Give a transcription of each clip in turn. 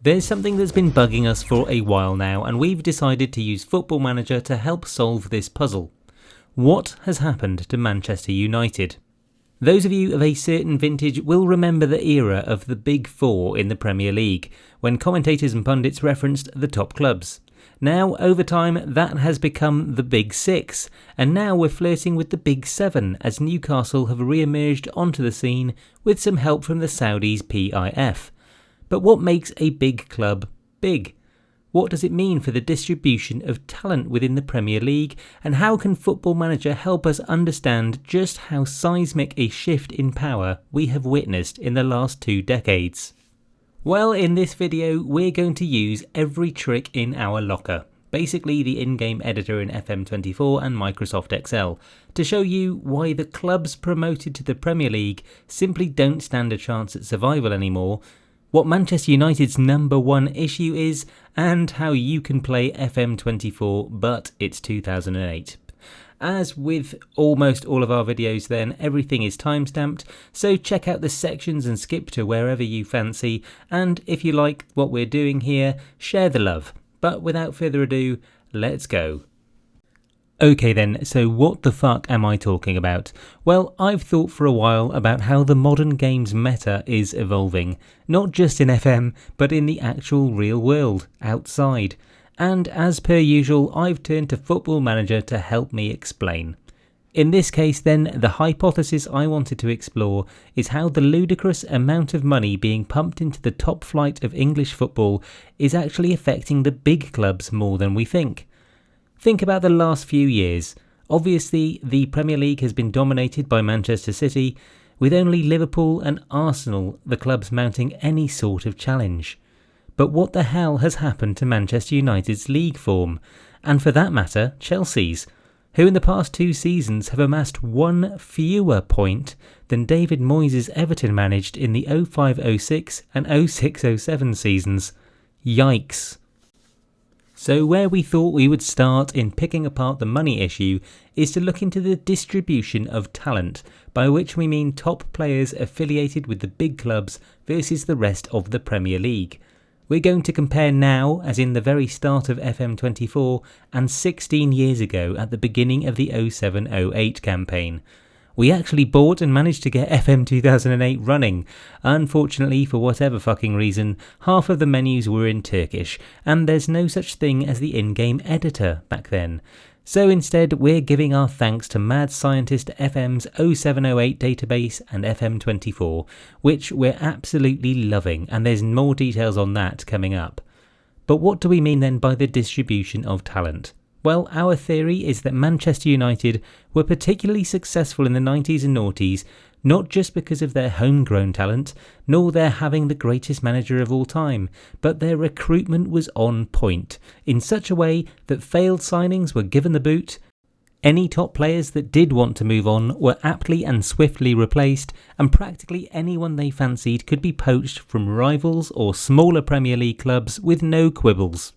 There's something that's been bugging us for a while now, and we've decided to use Football Manager to help solve this puzzle. What has happened to Manchester United? Those of you of a certain vintage will remember the era of the Big Four in the Premier League, when commentators and pundits referenced the top clubs. Now, over time, that has become the Big Six, and now we're flirting with the Big Seven as Newcastle have re-emerged onto the scene with some help from the Saudis' PIF. But what makes a big club big? What does it mean for the distribution of talent within the Premier League, and how can Football Manager help us understand just how seismic a shift in power we have witnessed in the last 2 decades? Well, in this video we're going to use every trick in our locker, basically the in-game editor in FM24 and Microsoft Excel, to show you why the clubs promoted to the Premier League simply don't stand a chance at survival anymore, what Manchester United's number one issue is, and how you can play FM24 but it's 2008. As with almost all of our videos then, everything is timestamped, so check out the sections and skip to wherever you fancy, and if you like what we're doing here, share the love. But without further ado, let's go. Okay then, so what the fuck am I talking about? Well, I've thought for a while about how the modern games meta is evolving, not just in FM, but in the actual real world, outside. And as per usual, I've turned to Football Manager to help me explain. In this case then, the hypothesis I wanted to explore is how the ludicrous amount of money being pumped into the top flight of English football is actually affecting the big clubs more than we think. Think about the last few years. Obviously, the Premier League has been dominated by Manchester City, with only Liverpool and Arsenal, the clubs mounting any sort of challenge. But what the hell has happened to Manchester United's league form? And for that matter, Chelsea's, who in the past 2 seasons have amassed 1 fewer point than David Moyes' Everton managed in the 05-06 and 06-07 seasons. Yikes. So where we thought we would start in picking apart the money issue is to look into the distribution of talent, by which we mean top players affiliated with the big clubs versus the rest of the Premier League. We're going to compare now, as in the very start of FM24, and 16 years ago at the beginning of the 07-08 campaign. We actually bought and managed to get FM 2008 running. Unfortunately, for whatever fucking reason, half of the menus were in Turkish, and there's no such thing as the in-game editor back then. So instead, we're giving our thanks to mad scientist FM's 07-08 database and FM24, which we're absolutely loving, and there's more details on that coming up. But what do we mean then by the distribution of talent? Well, our theory is that Manchester United were particularly successful in the 90s and noughties, not just because of their homegrown talent, nor their having the greatest manager of all time, but their recruitment was on point, in such a way that failed signings were given the boot, any top players that did want to move on were aptly and swiftly replaced, and practically anyone they fancied could be poached from rivals or smaller Premier League clubs with no quibbles.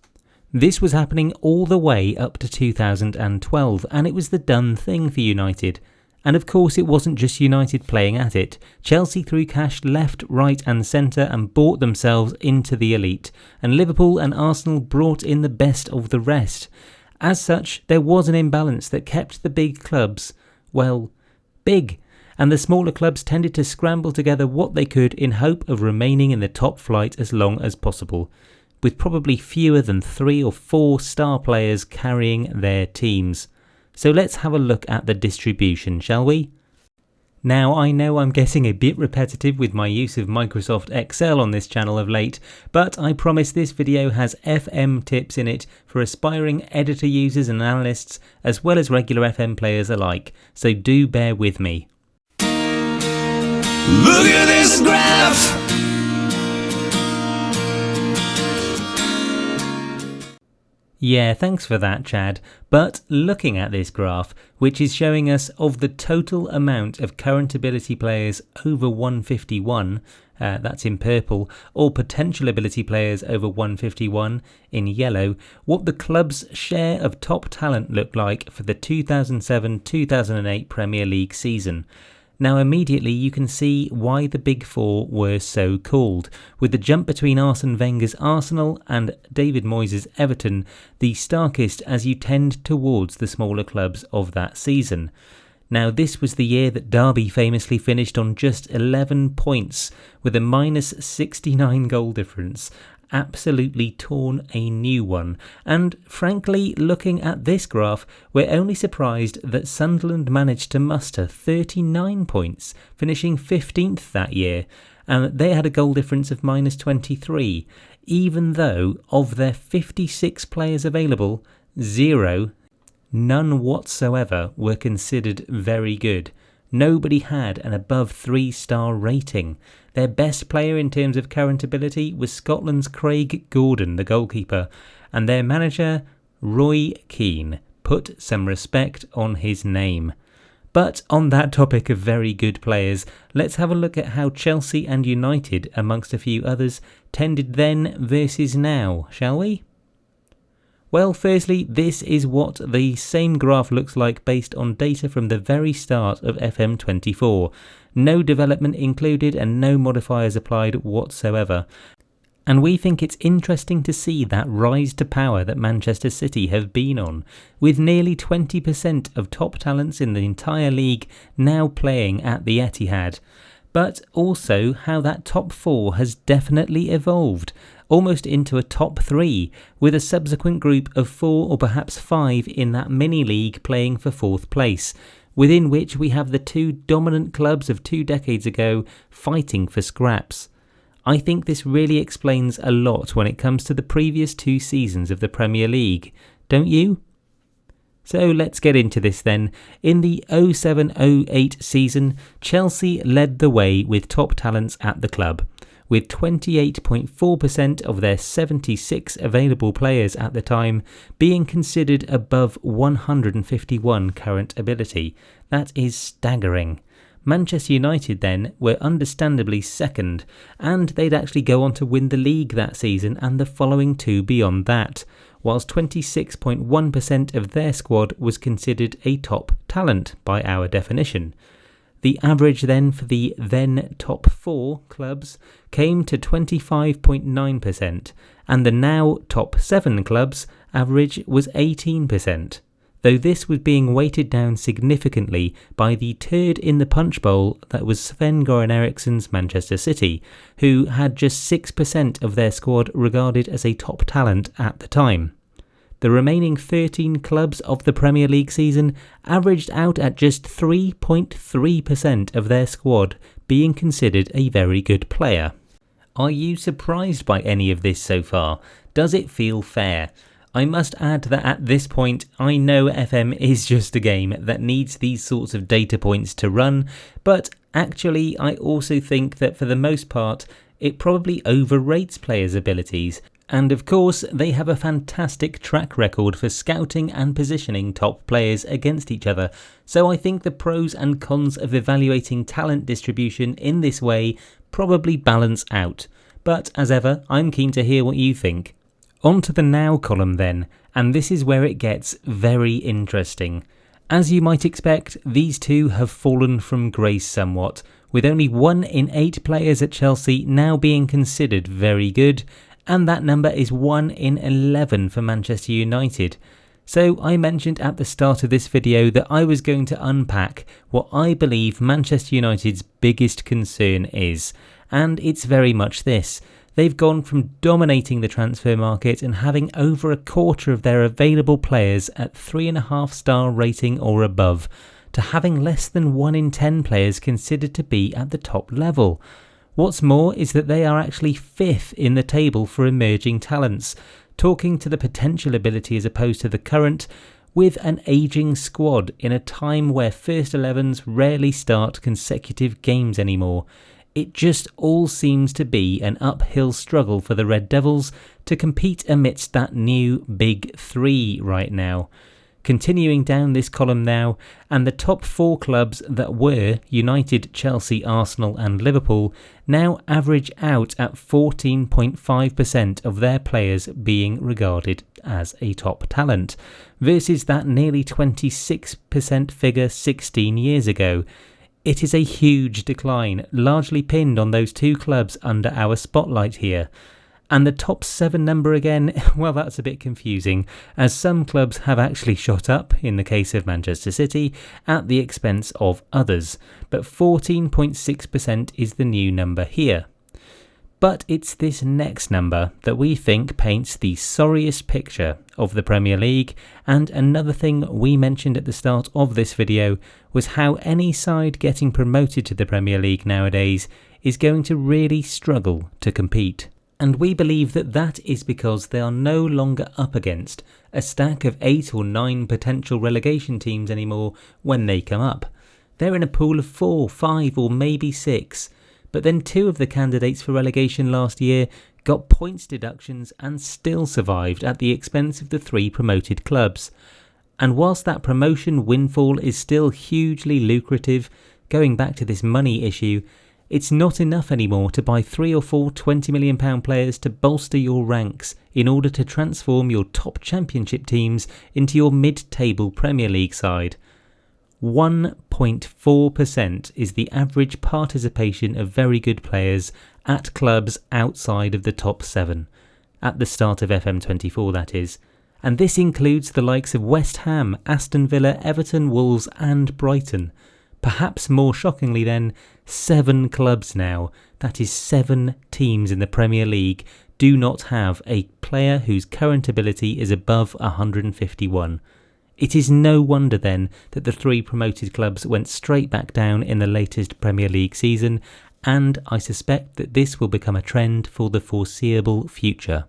This was happening all the way up to 2012, and it was the done thing for United. And of course it wasn't just United playing at it. Chelsea threw cash left, right and centre and bought themselves into the elite, and Liverpool and Arsenal brought in the best of the rest. As such, there was an imbalance that kept the big clubs, well, big, and the smaller clubs tended to scramble together what they could in hope of remaining in the top flight as long as possible, with probably fewer than 3 or 4 star players carrying their teams. So let's have a look at the distribution, shall we? Now, I know I'm getting a bit repetitive with my use of Microsoft Excel on this channel of late, but I promise this video has FM tips in it for aspiring editor users and analysts, as well as regular FM players alike, so do bear with me. Look at this graph! Yeah, thanks for that, Chad. But looking at this graph, which is showing us of the total amount of current ability players over 151, that's in purple, or potential ability players over 151 in yellow, what the club's share of top talent looked like for the 2007-2008 Premier League season. Now immediately you can see why the Big Four were so called, with the jump between Arsene Wenger's Arsenal and David Moyes' Everton the starkest as you tend towards the smaller clubs of that season. Now this was the year that Derby famously finished on just 11 points with a minus 69 goal difference. Absolutely torn a new one, and frankly looking at this graph we're only surprised that Sunderland managed to muster 39 points, finishing 15th that year, and they had a goal difference of minus 23, even though of their 56 players available, none whatsoever were considered very good. Nobody had an above 3-star rating. Their best player in terms of current ability was Scotland's Craig Gordon, the goalkeeper, and their manager, Roy Keane. Put some respect on his name. But on that topic of very good players, let's have a look at how Chelsea and United, amongst a few others, tended then versus now, shall we? Well, firstly, this is what the same graph looks like based on data from the very start of FM24. No development included and no modifiers applied whatsoever. And we think it's interesting to see that rise to power that Manchester City have been on, with nearly 20% of top talents in the entire league now playing at the Etihad. But also how that top 4 has definitely evolved, almost into a top 3, with a subsequent group of 4 or perhaps 5 in that mini-league playing for 4th place, within which we have the 2 dominant clubs of 2 decades ago fighting for scraps. I think this really explains a lot when it comes to the previous 2 seasons of the Premier League, don't you? So let's get into this then. In the 07-08 season, Chelsea led the way with top talents at the club, with 28.4% of their 76 available players at the time being considered above 151 current ability. That is staggering. Manchester United then were understandably second, and they'd actually go on to win the league that season and the following 2 beyond that, whilst 26.1% of their squad was considered a top talent by our definition. The average then for the then top 4 clubs came to 25.9%, and the now top 7 clubs average was 18%, though this was being weighted down significantly by the turd in the punch bowl that was Sven-Göran Eriksson's Manchester City, who had just 6% of their squad regarded as a top talent at the time. The remaining 13 clubs of the Premier League season averaged out at just 3.3% of their squad being considered a very good player. Are you surprised by any of this so far? Does it feel fair? I must add that at this point, I know FM is just a game that needs these sorts of data points to run, but actually I also think that for the most part, it probably overrates players' abilities. And of course, they have a fantastic track record for scouting and positioning top players against each other, so I think the pros and cons of evaluating talent distribution in this way probably balance out. But as ever, I'm keen to hear what you think. On to the now column then, and this is where it gets very interesting. As you might expect, these 2 have fallen from grace somewhat, with only 1 in 8 players at Chelsea now being considered very good, and that number is 1 in 11 for Manchester United. So I mentioned at the start of this video that I was going to unpack what I believe Manchester United's biggest concern is, and it's very much this. They've gone from dominating the transfer market and having over a quarter of their available players at 3.5-star rating or above, to having less than 1 in 10 players considered to be at the top level. What's more is that they are actually 5th in the table for emerging talents, talking to the potential ability as opposed to the current, with an ageing squad in a time where first 11s rarely start consecutive games anymore. It just all seems to be an uphill struggle for the Red Devils to compete amidst that new big 3 right now. Continuing down this column now, and the top 4 clubs that were United, Chelsea, Arsenal and Liverpool now average out at 14.5% of their players being regarded as a top talent, versus that nearly 26% figure 16 years ago. It is a huge decline, largely pinned on those two clubs under our spotlight here. And the top 7 number again, well, that's a bit confusing, as some clubs have actually shot up, in the case of Manchester City, at the expense of others. But 14.6% is the new number here. But it's this next number that we think paints the sorriest picture of the Premier League, and another thing we mentioned at the start of this video was how any side getting promoted to the Premier League nowadays is going to really struggle to compete. And we believe that that is because they are no longer up against a stack of 8 or 9 potential relegation teams anymore when they come up. They're in a pool of 4, 5 or maybe 6. But then 2 of the candidates for relegation last year got points deductions and still survived at the expense of the 3 promoted clubs. And whilst that promotion windfall is still hugely lucrative, going back to this money issue, it's not enough anymore to buy 3 or 4 £20 million players to bolster your ranks in order to transform your top championship teams into your mid-table Premier League side. 1.4% is the average participation of very good players at clubs outside of the top 7, at the start of FM24 that is, and this includes the likes of West Ham, Aston Villa, Everton, Wolves and Brighton. Perhaps more shockingly then, 7 clubs now, that is 7 teams in the Premier League, do not have a player whose current ability is above 151. It is no wonder then that the 3 promoted clubs went straight back down in the latest Premier League season, and I suspect that this will become a trend for the foreseeable future.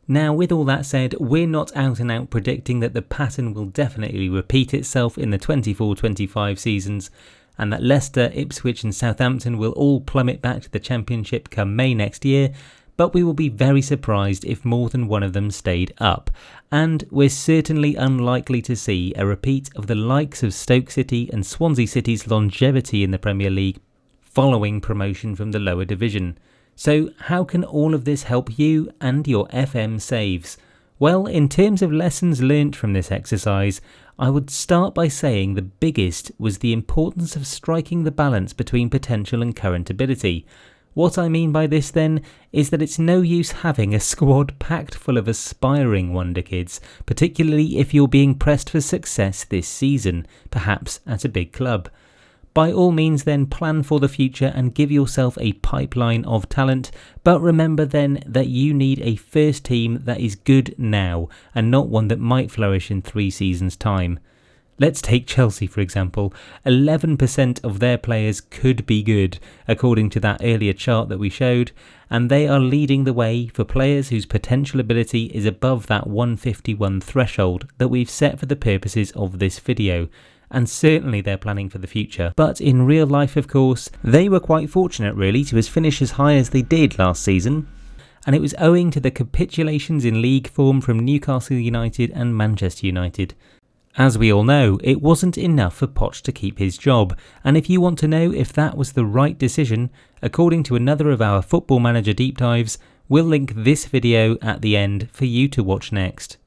Now, with all that said, we're not out and out predicting that the pattern will definitely repeat itself in the 24-25 seasons, and that Leicester, Ipswich and Southampton will all plummet back to the Championship come May next year, but we will be very surprised if more than one of them stayed up, and we're certainly unlikely to see a repeat of the likes of Stoke City and Swansea City's longevity in the Premier League following promotion from the lower division. So how can all of this help you and your FM saves? Well, in terms of lessons learnt from this exercise, I would start by saying the biggest was the importance of striking the balance between potential and current ability. What I mean by this then is that it's no use having a squad packed full of aspiring wonder kids, particularly if you're being pressed for success this season, perhaps at a big club. By all means then plan for the future and give yourself a pipeline of talent, but remember then that you need a first team that is good now and not one that might flourish in 3 seasons' time. Let's take Chelsea for example. 11% of their players could be good, according to that earlier chart that we showed, and they are leading the way for players whose potential ability is above that 151 threshold that we've set for the purposes of this video. And certainly they're planning for the future. But in real life, of course, they were quite fortunate really to finish as high as they did last season. And it was owing to the capitulations in league form from Newcastle United and Manchester United. As we all know, it wasn't enough for Poch to keep his job, and if you want to know if that was the right decision, according to another of our Football Manager deep dives, we'll link this video at the end for you to watch next.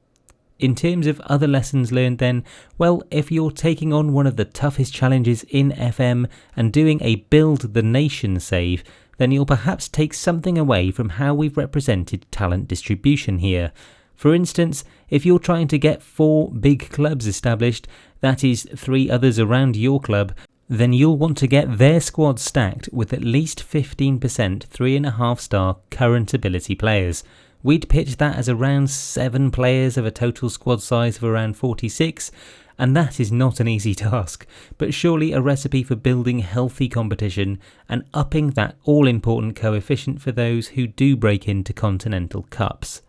In terms of other lessons learned then, well, if you're taking on one of the toughest challenges in FM and doing a Build the Nation save, then you'll perhaps take something away from how we've represented talent distribution here. For instance, if you're trying to get 4 big clubs established, that is 3 others around your club, then you'll want to get their squad stacked with at least 15% 3.5-star current ability players. We'd pitch that as around 7 players of a total squad size of around 46, and that is not an easy task, but surely a recipe for building healthy competition and upping that all-important coefficient for those who do break into continental cups.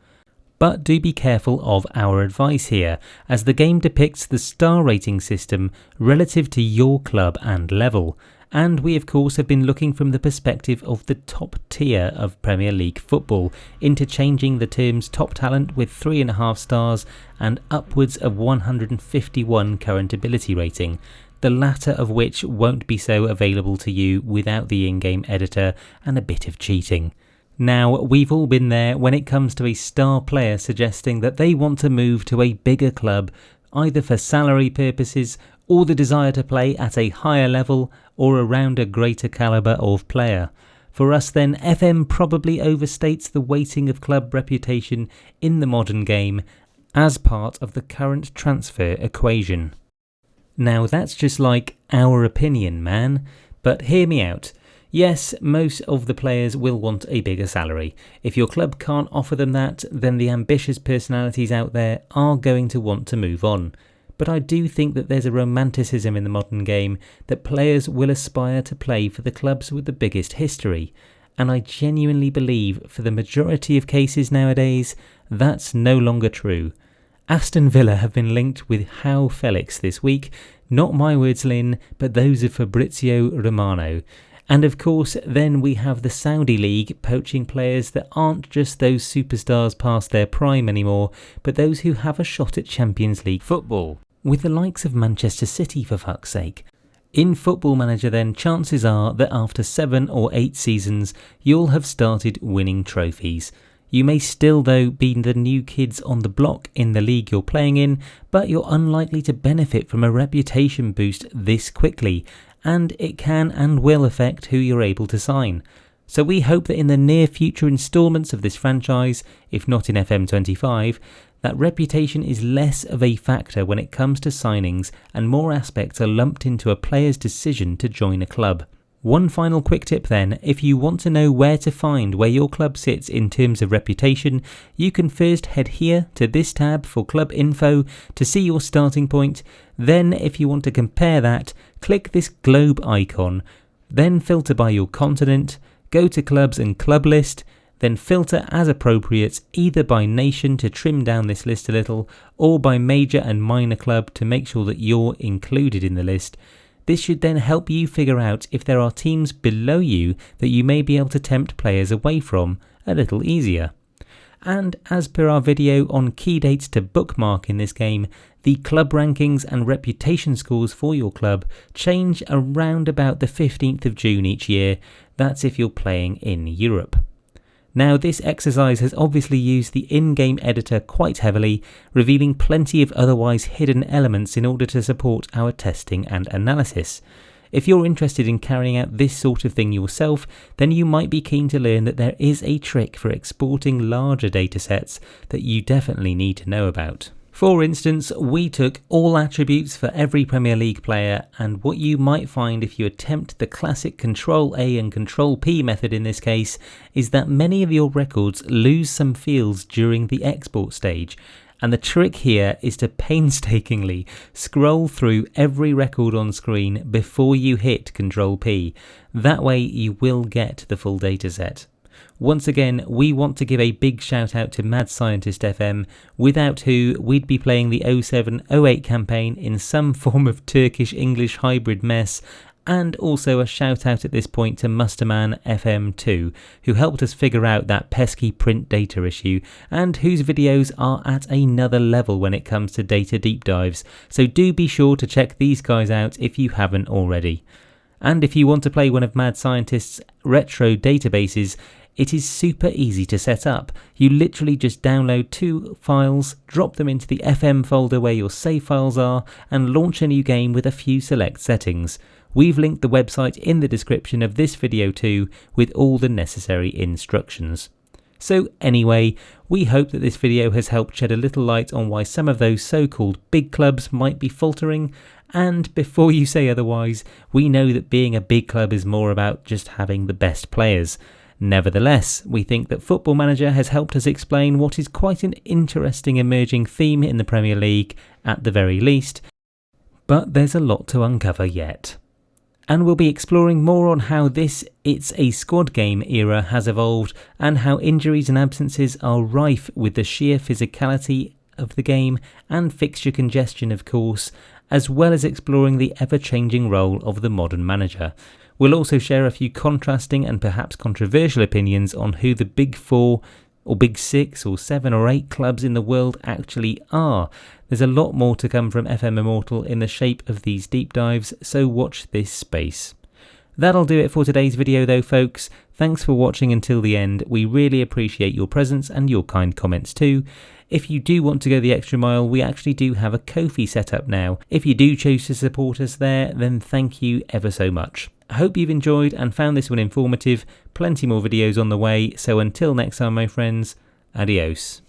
But do be careful of our advice here, as the game depicts the star rating system relative to your club and level, and we of course have been looking from the perspective of the top tier of Premier League football, interchanging the terms top talent with 3.5 stars and upwards of 151 current ability rating, the latter of which won't be so available to you without the in-game editor and a bit of cheating. Now, we've all been there when it comes to a star player suggesting that they want to move to a bigger club, either for salary purposes or the desire to play at a higher level or around a greater calibre of player. For us then, FM probably overstates the weighting of club reputation in the modern game as part of the current transfer equation. Now that's just like our opinion, man, but hear me out. Yes, most of the players will want a bigger salary. If your club can't offer them that, then the ambitious personalities out there are going to want to move on. But I do think that there's a romanticism in the modern game that players will aspire to play for the clubs with the biggest history. And I genuinely believe for the majority of cases nowadays, that's no longer true. Aston Villa have been linked with João Felix this week, not my words, Lynn, but those of Fabrizio Romano. And of course, then we have the Saudi League poaching players that aren't just those superstars past their prime anymore, but those who have a shot at Champions League football, with the likes of Manchester City for fuck's sake. In Football Manager then, chances are that after 7 or 8 seasons, you'll have started winning trophies. You may still though be the new kids on the block in the league you're playing in, but you're unlikely to benefit from a reputation boost this quickly, and it can and will affect who you're able to sign. So we hope that in the near future instalments of this franchise, if not in FM25, that reputation is less of a factor when it comes to signings and more aspects are lumped into a player's decision to join a club. One final quick tip then, if you want to know where to find where your club sits in terms of reputation, you can first head here to this tab for club info to see your starting point. Then if you want to compare that, click this globe icon, then filter by your continent, go to clubs and club list, then filter as appropriate either by nation to trim down this list a little, or by major and minor club to make sure that you're included in the list. This should then help you figure out if there are teams below you that you may be able to tempt players away from a little easier. And as per our video on key dates to bookmark in this game, the club rankings and reputation scores for your club change around about the 15th of June each year. That's if you're playing in Europe. Now this exercise has obviously used the in-game editor quite heavily, revealing plenty of otherwise hidden elements in order to support our testing and analysis. If you're interested in carrying out this sort of thing yourself, then you might be keen to learn that there is a trick for exporting larger datasets that you definitely need to know about. For instance, we took all attributes for every Premier League player, and what you might find if you attempt the classic Control-A and Control-P method in this case is that many of your records lose some fields during the export stage, and the trick here is to painstakingly scroll through every record on screen before you hit Control-P. That way you will get the full dataset. Once again, we want to give a big shout out to Mad Scientist FM, without who we'd be playing the 07-08 campaign in some form of Turkish-English hybrid mess, and also a shout out at this point to Musterman FM2, who helped us figure out that pesky print data issue, and whose videos are at another level when it comes to data deep dives, so do be sure to check these guys out if you haven't already. And if you want to play one of Mad Scientist's retro databases, it is super easy to set up. You literally just download 2 files, drop them into the FM folder where your save files are, and launch a new game with a few select settings. We've linked the website in the description of this video too, with all the necessary instructions. So anyway, we hope that this video has helped shed a little light on why some of those so-called big clubs might be faltering, and before you say otherwise, we know that being a big club is more about just having the best players. Nevertheless, we think that Football Manager has helped us explain what is quite an interesting emerging theme in the Premier League, at the very least, but there's a lot to uncover yet. And we'll be exploring more on how this It's a Squad Game era has evolved, and how injuries and absences are rife with the sheer physicality of the game and fixture congestion, of course, as well as exploring the ever-changing role of the modern manager. We'll also share a few contrasting and perhaps controversial opinions on who the big 4 or big 6 or 7 or 8 clubs in the world actually are. There's a lot more to come from FM Immortal in the shape of these deep dives, so watch this space. That'll do it for today's video though, folks. Thanks for watching until the end. We really appreciate your presence and your kind comments too. If you do want to go the extra mile, we actually do have a Ko-fi set up now. If you do choose to support us there, then thank you ever so much. I hope you've enjoyed and found this one informative. Plenty more videos on the way, so until next time my friends, adios.